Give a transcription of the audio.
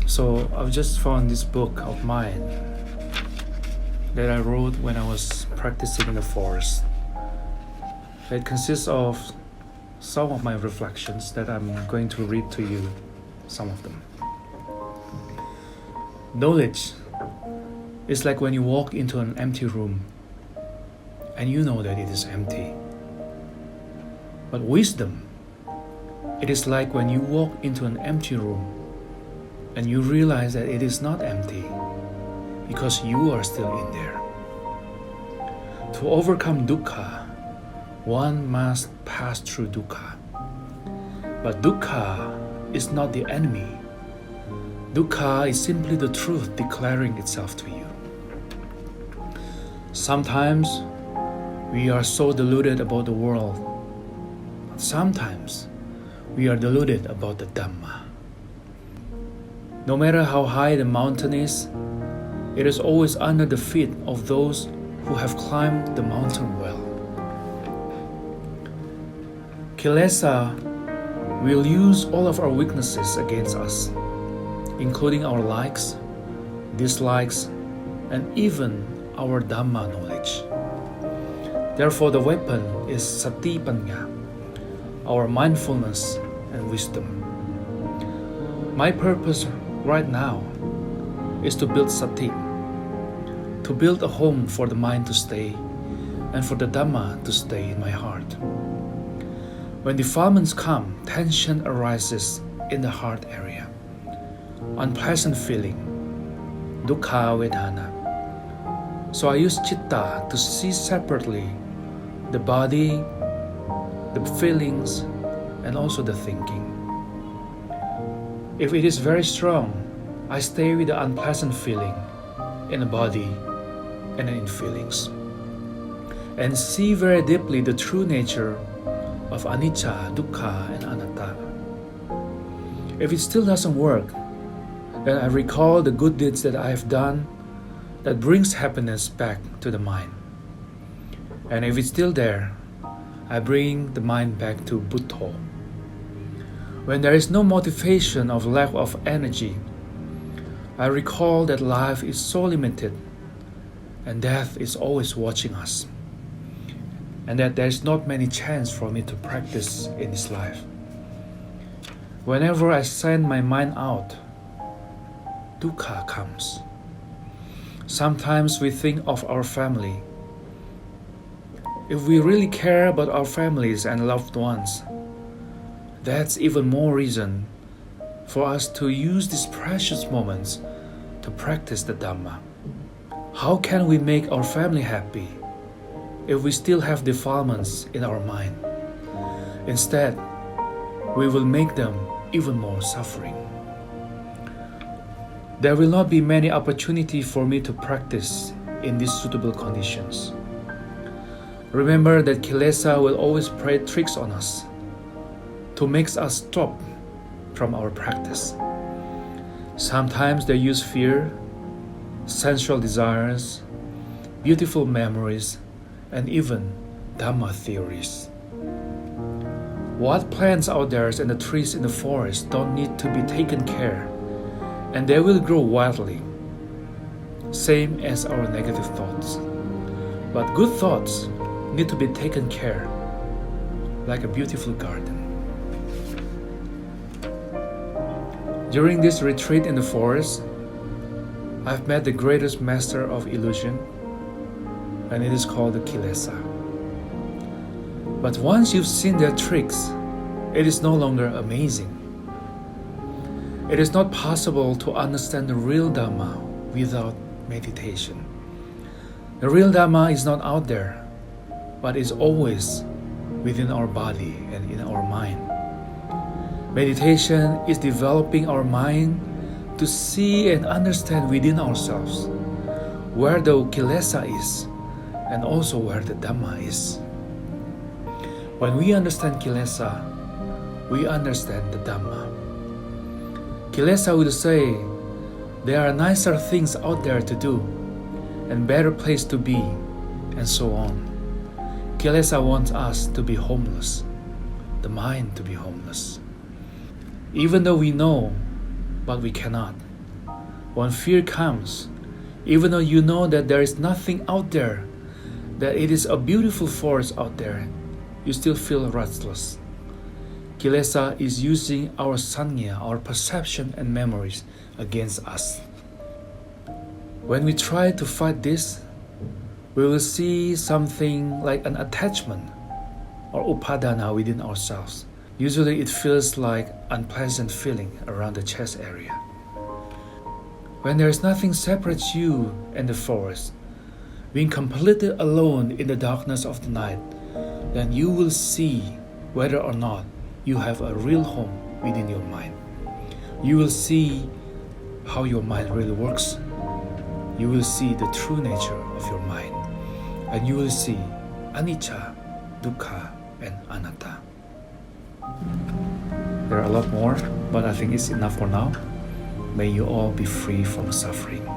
So I've just found this book of mine that I wrote when I was practicing in the forest. It consists of some of my reflections that I'm going to read to you, some of them. Knowledge is like when you walk into an empty room and you know that it is empty. But wisdom, it is like when you walk into an empty room and you realize that it is not empty because you are still in there. To overcome dukkha, one must pass through dukkha. But dukkha is not the enemy. Dukkha is simply the truth declaring itself to you. Sometimes we are so deluded about the world, but sometimes we are deluded about the Dhamma. No matter how high the mountain is, it is always under the feet of those who have climbed the mountain well. Kilesa will use all of our weaknesses against us, including our likes, dislikes, and even our Dhamma knowledge. Therefore, the weapon is sati panya, our mindfulness and wisdom. My purpose right now is to build sati, to build a home for the mind to stay and for the Dhamma to stay in my heart. When defilements come, tension arises in the heart area, unpleasant feeling, dukkha vedana. So I use citta to see separately the body, the feelings, and also the thinking. If it is very strong, I stay with the unpleasant feeling in the body and in feelings, and see very deeply the true nature of anicca, dukkha, and anatta. If it still doesn't work, then I recall the good deeds that I have done that brings happiness back to the mind. And if it's still there, I bring the mind back to Buddha. When there is no motivation of lack of energy, I recall that life is so limited and death is always watching us, and that there is not many chance for me to practice in this life. Whenever I send my mind out, dukkha comes. Sometimes we think of our family. If we really care about our families and loved ones, that's even more reason for us to use these precious moments to practice the Dhamma. How can we make our family happy if we still have defilements in our mind? Instead, we will make them even more suffering. There will not be many opportunities for me to practice in these suitable conditions. Remember that Kilesa will always play tricks on us to make us stop from our practice. Sometimes they use fear, sensual desires, beautiful memories, and even Dhamma theories. What plants out there and the trees in the forest don't need to be taken care, and they will grow wildly, same as our negative thoughts. But good thoughts need to be taken care, like a beautiful garden. During this retreat in the forest, I've met the greatest master of illusion, and it is called the Kilesa. But once you've seen their tricks, it is no longer amazing. It is not possible to understand the real Dhamma without meditation. The real Dhamma is not out there, but is always within our body and in our mind. Meditation is developing our mind to see and understand within ourselves where the Kilesa is and also where the Dhamma is. When we understand Kilesa, we understand the Dhamma. Kilesa will say, there are nicer things out there to do and better place to be, and so on. Kilesa wants us to be homeless, the mind to be homeless. Even though we know, but we cannot. When fear comes, even though you know that there is nothing out there, that it is a beautiful forest out there, you still feel restless. Kilesa is using our sanya, our perception and memories against us. When we try to fight this, we will see something like an attachment or upadana within ourselves. Usually it feels like unpleasant feeling around the chest area. When there is nothing separates you and the forest, being completely alone in the darkness of the night, then you will see whether or not you have a real home within your mind. You will see how your mind really works. You will see the true nature of your mind. And you will see anicca, dukkha, and anatta. There are a lot more, but I think it's enough for now. May you all be free from suffering.